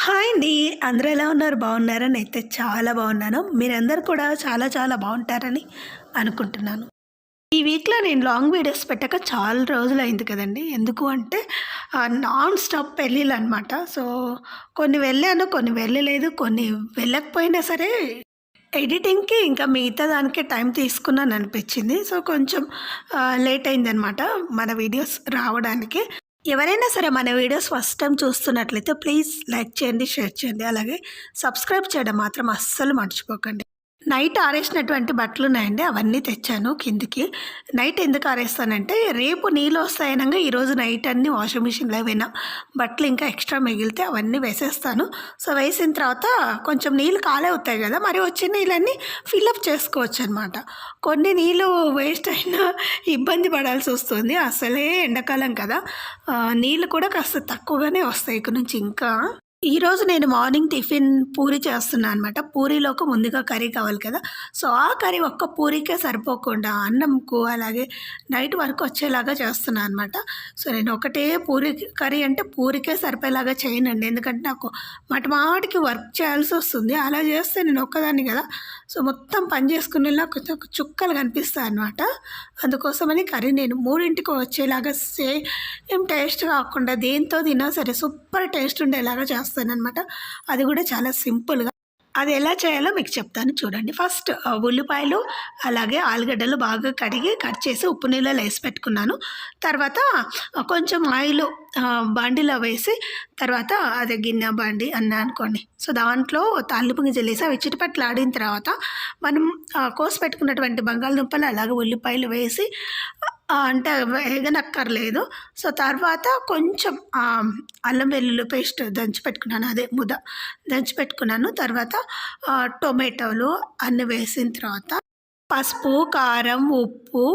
Hi అండి. అందరూ ఎలా ఉన్నారు? బాగున్నారా? నేనైతే చాలా బాగున్నాను. మీరందరూ కూడా చాలా చాలా బాగుంటారని అనుకుంటున్నాను. ఈ వీక్‌లో నేను లాంగ్ వీడియోస్ పెట్టక చాలా రోజులైంది కదండీ! ఎందుకు అంటే నాన్ స్టాప్ పెళ్ళిళ్ళనమాట. సో, కొన్ని వెళ్ళాను, కొన్ని వెళ్ళలేదు, కొన్ని వెళ్ళకపోయినా సరే ఎడిటింగ్‌కి ఇంకా మిగతా దానికే టైం తీసుకున్నాననిపించింది. సో, కొంచెం లేట్ అయిందనమాట మన వీడియోస్ రావడానికి. ఎవరైనా సరే మన వీడియోస్ ఫస్ట్ టైం చూస్తున్నట్లయితే ప్లీజ్ లైక్ చేయండి, షేర్ చేయండి. అలాగే సబ్స్క్రైబ్ చేయడం మాత్రం అస్సలు మర్చిపోకండి. నైట్ ఆరేసినటువంటి బట్టలున్నాయండి. అవన్నీ తెచ్చాను కిందికి. నైట్ ఎందుకు ఆరేస్తానంటే, రేపు నీళ్ళొస్తాయనంగా ఈరోజు నైట్ అన్నీ వాషింగ్ మిషన్‌లో ఏవైనా బట్టలు ఇంకా ఎక్స్‌ట్రా మిగిలితే అవన్నీ వేసేస్తాను. సో, వేసిన తర్వాత కొంచెం నీళ్ళు కాలే అవుతాయి గదా! మరి వచ్చే నీళ్ళన్నీ ఫిల్లప్ చేసుకోవచ్చనమాట. కొన్ని నీళ్ళు వేస్ట్ అయినా ఇబ్బంది పడాల్సొస్తుంది. అసలే ఎండాకాలం కదా! నీళ్ళు కూడా కాస్త తక్కువగానే వస్తాయి ఇక నుంచి ఇంకా. ఈరోజు నేను మార్నింగ్ టిఫిన్ పూరి చేస్తున్నా అనమాట. పూరీలోకి ముందుగా కర్రీ కావాలి కదా! సో, ఆ కర్రీ ఒక్క పూరీకే సరిపోకుండా అన్నంకు అలాగే నైట్ వరకు వచ్చేలాగా చేస్తున్నా అనమాట. సో, నేను ఒకటే పూరి కర్రీ అంటే పూరికే సరిపోయేలాగా చేయనండి. ఎందుకంటే నాకు మాటిమాటికి వర్క్ చేయాల్సొస్తుంది. అలా చేస్తే నేను ఒక్కదాన్ని కదా! సో, మొత్తం పని చేసుకునేలా కొంచెం చుక్కలు కనిపిస్తాయనమాట. అందుకోసమని కర్రీ నేను మూడింటికి వచ్చేలాగా సేమ్ టేస్ట్ కాకుండా దేంతో తిన్నా సరే సూపర్ టేస్ట్ ఉండేలాగా చేస్తాననమాట. అది కూడా చాలా సింపుల్‌గా. అది ఎలా చేయాలో మీకు చెప్తాను చూడండి. ఫస్ట్ ఉల్లిపాయలు, అలాగే ఆలుగడ్డలు బాగా కడిగి కట్ చేసి ఉప్పు నీళ్ళలో ఏసి పెట్టుకున్నాను. తర్వాత కొంచెం ఆయిలు బాండీలో వేసి తర్వాత అదే గిన్నె, బాండీ అన్నా అనుకోండి. సో, దాంట్లో తాలింపు గింజలేసి అవి చిటపటలాడిన తర్వాత మనం కోసి పెట్టుకున్నటువంటి బంగాళదుంపలు అలాగే ఉల్లిపాయలు వేసి అంటే వేగనక్కర్లేదు. సో, తర్వాత కొంచెం అల్లం వెల్లుల్లి పేస్ట్ దంచి పెట్టుకున్నాను. అదే దంచి పెట్టుకున్నాను. తర్వాత టొమాటోలు అన్నీ వేసిన తర్వాత పసుపు, కారం, ఉప్పు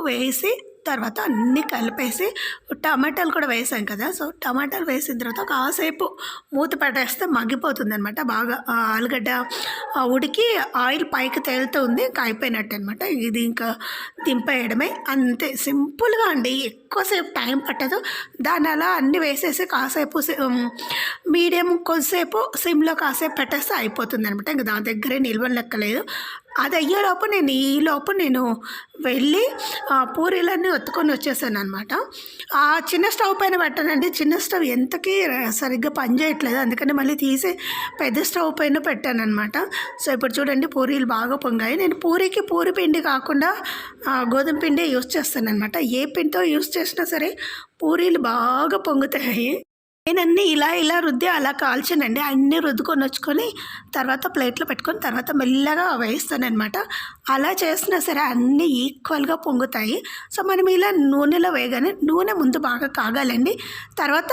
వేసి తర్వాత అన్నీ కలిపేసి టమాటాలు కూడా వేసాం కదా! సో, టమాటాలు వేసిన తర్వాత కాసేపు మూత పెట్టేస్తే మగ్గిపోతుందనమాట. బాగా ఆలుగడ్డ ఉడికి ఆయిల్ పైకి తేలుతూ ఉంది. ఇంక అయిపోయినట్టనమాట. ఇది ఇంకా దింపేయడమే. అంతే సింపుల్‌గా అండి. ఎక్కువసేపు టైం పట్టదు. దాన్ని అలా అన్నీ వేసేసి కాసేపు మీడియం కొద్దిసేపు సిమ్‌లో కాసేపు పెట్టేస్తే అయిపోతుందనమాట. ఇంక దాని దగ్గరే నిలవనక్కర్లేదు. అది అయ్యేలోపు ఈలోపు నేను వెళ్ళి పూరీలన్నీ ఒత్తుకొని వచ్చేసాననమాట. ఆ చిన్న స్టవ్ పైన పెట్టానండి. చిన్న స్టవ్ ఎంతకీ సరిగ్గా పనిచేయట్లేదు. అందుకని మళ్ళీ తీసి పెద్ద స్టవ్ పైన పెట్టాననమాట. సో, ఇప్పుడు చూడండి పూరీలు బాగా పొంగాయి. నేను పూరీకి పూరి పిండి కాకుండా గోధుమ పిండే యూజ్ చేస్తాననమాట. ఏ పిండితో యూజ్ చేసినా సరే పూరీలు బాగా పొంగుతాయి. నేనన్నీ ఇలా రుద్ది అలా కాల్చానండి. అన్నీ రుద్దుకొని వచ్చుకొని తర్వాత ప్లేట్‌లో పెట్టుకొని తర్వాత మెల్లగా వేస్తాననమాట. అలా చేసినా సరే అన్నీ ఈక్వల్‌గా పొంగుతాయి. సో, మనం ఇలా నూనెలో వేయగానే నూనె ముందు బాగా కాగాలండి. తర్వాత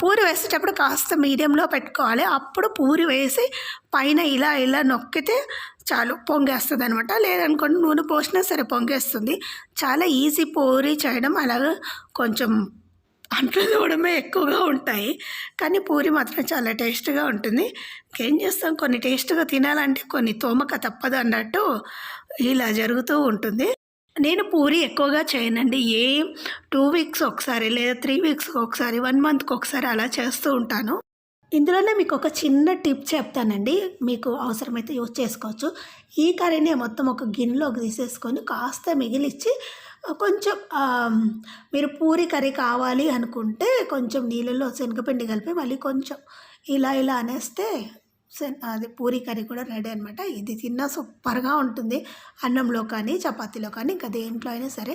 పూరి వేసేటప్పుడు కాస్త మీడియంలో పెట్టుకోవాలి. అప్పుడు పూరి వేసి పైన ఇలా నొక్కితే చాలు పొంగేస్తదనమాట. లేదనుకోండి నూనె పోసినా సరే పొంగేస్తుంది. చాలా ఈజీ పూరి చేయడం. అలాగా కొంచెం అంట్లు తోమడమే ఎక్కువగా ఉంటాయి. కానీ పూరి మాత్రం చాలా టేస్ట్‌గా ఉంటుంది. ఇంకేం చేస్తాం, కొన్ని టేస్ట్‌గా తినాలంటే కొన్ని తోమక తప్పదు అన్నట్టు ఇలా జరుగుతూ ఉంటుంది. నేను పూరి ఎక్కువగా చేయనండి. 2 వీక్స్ ఒకసారి లేదా 3 వీక్స్‌కి ఒకసారి, 1 మంత్‌కి ఒకసారి అలా చేస్తూ ఉంటాను. ఇందులోనే మీకు ఒక చిన్న టిప్ చెప్తానండి. మీకు అవసరమైతే యూజ్ చేసుకోవచ్చు. ఈ కర్రీని మొత్తం ఒక గిన్నెలోకి తీసేసుకొని కాస్త మిగిలిచ్చి కొంచెం మీరు పూరి కర్రీ కావాలి అనుకుంటే కొంచెం నీళ్ళల్లో శనగపిండి కలిపి మళ్ళీ కొంచెం ఇలా అనేస్తే అది పూరి కర్రీ కూడా రెడీ అనమాట. ఇది తిన్నా సూపర్‌గా ఉంటుంది. అన్నంలో కానీ, చపాతీలో కానీ ఇంకా దేంట్లో అయినా సరే.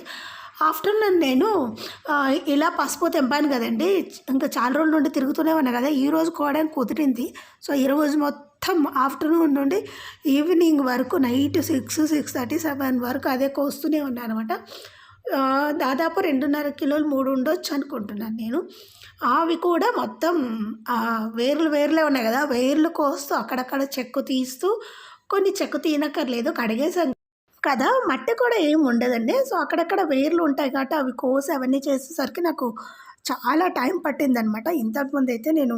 ఆఫ్టర్‌నూన్ నేను ఇలా పసుపు తెంపాను కదండీ! ఇంకా చాలా రోజుల నుండి తిరుగుతూనే ఉన్నా కదా! ఈరోజు కోవడానికి కుదిరింది. సో, ఈరోజు మొత్తం ఆఫ్టర్‌నూన్ నుండి ఈవినింగ్ వరకు నైట్ 6, 6:30, 7 వరకు అదే కోస్తూనే ఉన్నా అనమాట. దాదాపు 2.5 కిలోలు 3 ఉండొచ్చు అనుకుంటున్నాను నేను. అవి కూడా మొత్తం వేర్లే ఉన్నాయి కదా! వేర్లు కోస్తూ అక్కడక్కడ చెక్కు తీస్తూ, కొన్ని చెక్కు తీయనక్కర్లేదు కడిగేసాను కదా! మట్టి కూడా ఏమి ఉండదండి. సో, అక్కడక్కడ వేర్లు ఉంటాయి కాబట్టి అవి కోసి అవన్నీ చేసేసరికి నాకు చాలా టైం పట్టిందనమాట. ఇంతకుముందైతే నేను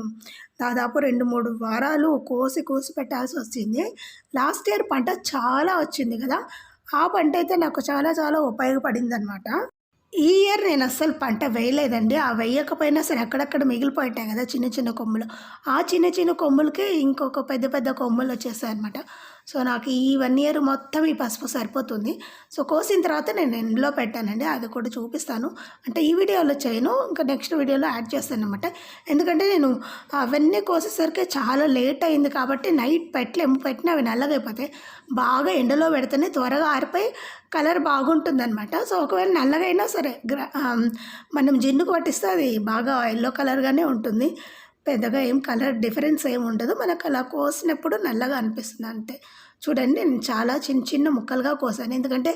దాదాపు 2, 3 వారాలు కోసి పెట్టాల్సొచ్చింది. లాస్ట్ ఇయర్ పంట చాలా వచ్చింది కదా! ఆ పంటయితే నాకు చాలా ఉపయోగపడిందనమాట. ఈ ఇయర్ నేను అస్సలు పంట వేయలేదండి. ఆ వేయకపోయినా సరే అక్కడక్కడ మిగిలిపోయుంటాయి గదా! చిన్న చిన్న కొమ్ములు. ఆ చిన్న చిన్న కొమ్ములకి ఇంకొక పెద్ద పెద్ద కొమ్ములొచ్చేసాయనమాట. సో, నాకు ఈ 1 ఇయర్ మొత్తం ఈ పసుపు సరిపోతుంది. సో, కోసిన తర్వాత నేను ఎండలో పెట్టానండి. అది కూడా చూపిస్తాను. అంటే ఈ వీడియోలో చేయను. ఇంకా నెక్స్ట్ వీడియోలో యాడ్ చేస్తాననమాట. ఎందుకంటే నేను అవన్నీ కోసేసరికి చాలా లేట్ అయింది కాబట్టి నైట్ పెట్టలేము. పెట్టినా అవి నల్లగైపోతాయి. బాగా ఎండలో పెడితేనే త్వరగా ఆరిపోయి కలర్ బాగుంటుందనమాట. సో, ఒకవేళ నల్లగా అయినా సరే మనం జిన్నుకు పట్టిస్తే అది బాగా యెల్లో కలర్‌గానే ఉంటుంది. పెద్దగా ఏం కలర్ డిఫరెన్స్ ఏమి ఉండదు. మనకు అలా కోసినప్పుడు నల్లగా అనిపిస్తుంది అంతే. చూడండి నేను చాలా చిన్న చిన్న ముక్కలుగా కోసాను. ఎందుకంటే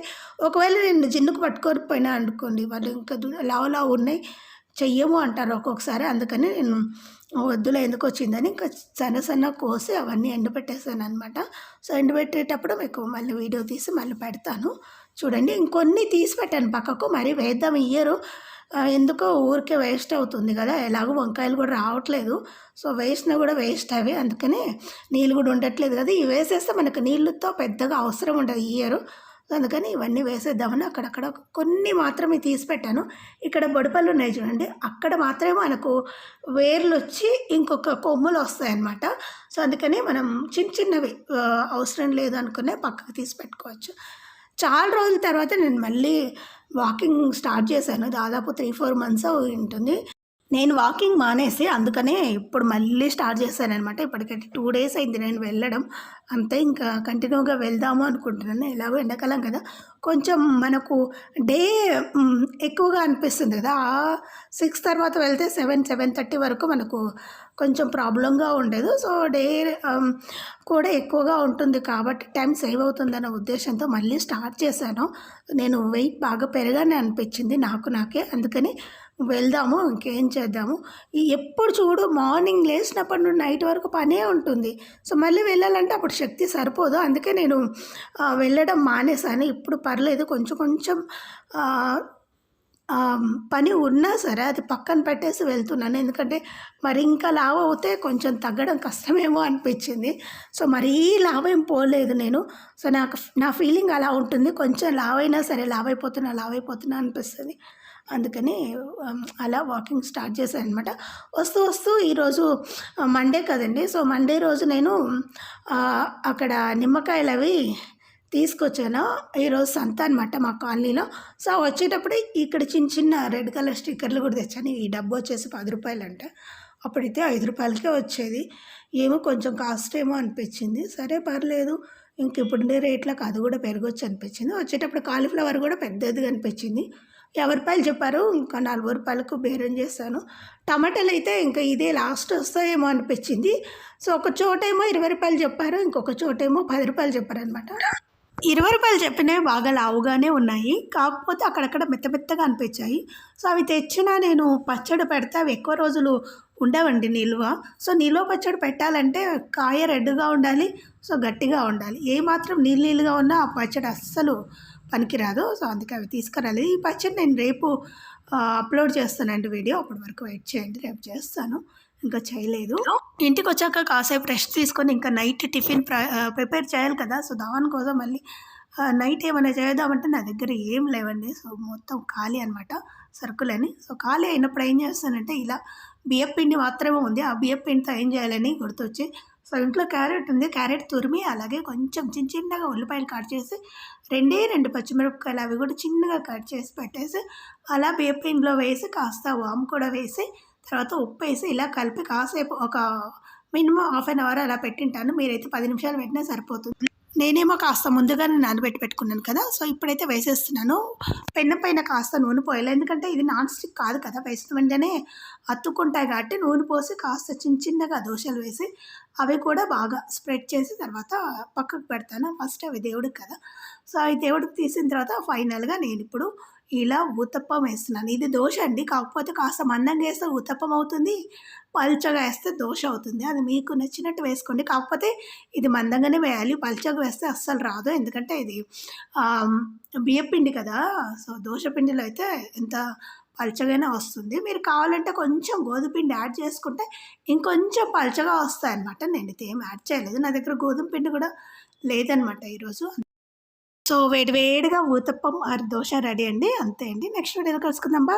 ఒకవేళ నేను జిన్నుకు పట్టుకోకపోయినా అనుకోండి, వాళ్ళు ఇంకా లావు లావు ఉన్నాయి చెయ్యము అంటారు ఒక్కొక్కసారి. అందుకని నేను వద్దులే ఎందుకొచ్చిందని ఇంకా సన్న సన్నగా కోసి అవన్నీ ఎండబెట్టేసాననమాట. సో, ఎండబెట్టేటప్పుడు మీకు మళ్ళీ వీడియో తీసి మళ్ళీ పెడతాను. చూడండి ఇంకొన్ని తీసి పెట్టాను పక్కకు. మరి వేద్దాం ఈ ఇయరు ఎందుకో ఊరికే వేస్ట్ అవుతుంది కదా! ఎలాగో వంకాయలు కూడా రావట్లేదు. సో, వేసినా కూడా వేస్ట్ అవి. అందుకని నీళ్ళు కూడా ఉండట్లేదు కదా! ఇవి వేసేస్తే మనకు నీళ్ళతో పెద్దగా అవసరం ఉండదు ఈ ఇయరు. అందుకని ఇవన్నీ వేసేద్దామని అక్కడక్కడ కొన్ని మాత్రమే తీసి పెట్టాను. ఇక్కడ బొడిపళ్ళు ఉన్నాయి చూడండి. అక్కడ మాత్రమే మనకు వేర్లొచ్చి ఇంకొక కొమ్ములు వస్తాయన్నమాట. సో, అందుకని మనం చిన్న చిన్నవి అవసరం లేదు అనుకునే పక్కకు తీసి పెట్టుకోవచ్చు. చాలా రోజుల తర్వాత నేను మళ్ళీ వాకింగ్ స్టార్ట్ చేశాను. దాదాపు 3, 4 మంత్స్ ఉంటుంది. నేను వాకింగ్ మానేసి అందుకనే ఇప్పుడు మళ్ళీ స్టార్ట్ చేశాననమాట. ఇప్పటికైతే 2 డేస్ అయింది నేను వెళ్ళడం. అంతే ఇంకా కంటిన్యూగా వెళ్దాము అనుకుంటున్నాను. ఎలాగో ఎండాకాలం కదా! కొంచెం మనకు డే ఎక్కువగా అనిపిస్తుంది కదా! 6 తర్వాత వెళ్తే 7, 7:30 వరకు మనకు కొంచెం ప్రాబ్లమ్‌గా ఉండదు. సో, డే కూడా ఎక్కువగా ఉంటుంది కాబట్టి టైం సేవ్ అవుతుందన్న ఉద్దేశంతో మళ్ళీ స్టార్ట్ చేశాను. నేను వెయిట్ బాగా పెరగానే అనిపించింది నాకే. అందుకని వెళ్దాము ఇంకేం చేద్దాము. ఎప్పుడు చూడు మార్నింగ్ లేచినప్పటి నుండి నైట్ వరకు పనే ఉంటుంది. సో, మళ్ళీ వెళ్ళాలంటే అప్పుడు శక్తి సరిపోదు. అందుకే నేను వెళ్ళడం మానేశాను. ఇప్పుడు పర్లేదు కొంచెం కొంచెం పని ఉన్నా సరే అది పక్కన పెట్టేసి వెళ్తున్నాను. ఎందుకంటే మరి ఇంకా లావు అవుతే కొంచెం తగ్గడం కష్టమేమో అనిపించింది. సో, మరీ లావేం పోలేదు నేను. సో, నా ఫీలింగ్ అలా ఉంటుంది. కొంచెం లావైనా సరే లావైపోతున్నా అనిపిస్తుంది. అందుకని అలా వాకింగ్ స్టార్ట్ చేశాననమాట. వస్తూ వస్తూ ఈరోజు మండే కదండీ! సో, మండే రోజు నేను అక్కడ నిమ్మకాయలవి తీసుకొచ్చాను. ఈరోజు సంత అనమాట మా కాలనీలో. సో, వచ్చేటప్పుడు ఇక్కడ చిన్న చిన్న రెడ్ కలర్ స్టిక్కర్లు కూడా తెచ్చాను. ఈ డబ్బు వచ్చేసి ₹10 అప్పుడైతే ₹5కే వచ్చేది. ఏమో కొంచెం కాస్ట్ ఏమో అనిపించింది. సరే పర్లేదు ఇంక ఇప్పుడుండే రేట్లకు అది కూడా పెరగొచ్చు అనిపించింది. వచ్చేటప్పుడు కాలీఫ్లవర్ కూడా పెద్దదిగా అనిపించింది. ₹50 చెప్పారు. ఇంకా ₹4కు బేరం చేశాను. టమాటాలైతే ఇంకా ఇదే లాస్ట్ వస్తాయేమో అనిపించింది. సో, ఒక చోటేమో ₹20 చెప్పారు. ఇంకొక చోటేమో ₹10 చెప్పారనమాట. ₹20 చెప్పినవి బాగా లావుగానే ఉన్నాయి. కాకపోతే అక్కడక్కడ మెత్తగా అనిపించాయి. సో, అవి తెచ్చినా నేను పచ్చడి పెడితే అవి ఎక్కువ రోజులు ఉండవండి నిల్వ. సో, నిల్వ పచ్చడి పెట్టాలంటే కాయ రెడ్‌గా ఉండాలి. సో, గట్టిగా ఉండాలి. ఏమాత్రం నీళ్ళుగా ఉన్నా ఆ పచ్చడి అస్సలు పనికిరాదు. సో, అందుకే అవి తీసుకురాలేదు. ఈ పచ్చడి నేను రేపు అప్లోడ్ చేస్తానండి వీడియో. అప్పటి వరకు వెయిట్ చేయండి. రేపు చేస్తాను. ఇంకా చేయలేదు. ఇంటికొచ్చాక కాసేపు రెస్ట్ తీసుకొని ఇంకా నైట్ టిఫిన్ ప్రిపేర్ చేయాలి కదా! సో, దానికోసం మళ్ళీ నైట్ ఏమైనా చేద్దామంటే నా దగ్గర ఏం లేవండి. సో, మొత్తం ఖాళీ అనమాట సరుకులని. సో, ఖాళీ అయినప్పుడు ఏం చేస్తానంటే ఇలా బియ్యపిండి మాత్రమే ఉంది. ఆ బియ్యపిండితో ఏం చేయాలని గుర్తొచ్చి సో, ఇంట్లో క్యారెట్ ఉంది. క్యారెట్ తురిమి అలాగే కొంచెం చిన్నగా ఉల్లిపాయలు కట్ చేసి 2 పచ్చిమిరపకాయలు అవి కూడా చిన్నగా కట్ చేసి పెట్టేసి అలా బియ్యపిండిలో వేసి కాస్త వాము కూడా వేసి తర్వాత ఉప్పేసి ఇలా కలిపి కాసేపు ఒక మినిమమ్ హాఫ్ అన్ అవర్ అలా పెట్టింటాను. మీరైతే 10 నిమిషాలు పెట్టినా సరిపోతుంది. నేనేమో కాస్త ముందుగానే నానబెట్టి పెట్టుకున్నాను కదా! సో, ఇప్పుడైతే వేసేస్తున్నాను. పెనం పైన కాస్త నూనె పోయాలి. ఎందుకంటే ఇది నాన్ స్టిక్ కాదు కదా! వేసిన వెంటనే అతుక్కుంటాయి కాబట్టి నూనె పోసి కాస్త చిన్నగా దోసలు వేసి అవి కూడా బాగా స్ప్రెడ్ చేసి తర్వాత పక్కకు పెడతాను. ఫస్ట్ అవి దేవుడికి కదా! సో, అవి దేవుడికి తీసిన తర్వాత ఫైనల్‌గా నేనిప్పుడు ఇలా ఊతప్పం వేస్తున్నాను. ఇది దోస అండి. కాకపోతే కాస్త మందంగా వేస్తే ఊతప్పం అవుతుంది. పల్చగా వేస్తే దోస అవుతుంది. అది మీకు నచ్చినట్టు వేసుకోండి. కాకపోతే ఇది మందంగానే వేయాలి. పల్చగా వేస్తే అస్సలు రాదు. ఎందుకంటే ఇది బియ్యపిండి కదా! సో, దోస పిండిలో అయితే ఎంత పల్చగానే వస్తుంది. మీరు కావాలంటే కొంచెం గోధుమ పిండి యాడ్ చేసుకుంటే ఇంకొంచెం పల్చగా వస్తాయన్నమాట. నేనైతే ఏం యాడ్ చేయలేదు. నా దగ్గర గోధుమ పిండి కూడా లేదనమాట ఈరోజు. సో వేడి వేడిగా ఊతప్పం ఆర్ దోశ రెడీ అండి. అంతే అండి. నెక్స్ట్ వీడియోలో కలుసుకుందాం. బాయ్.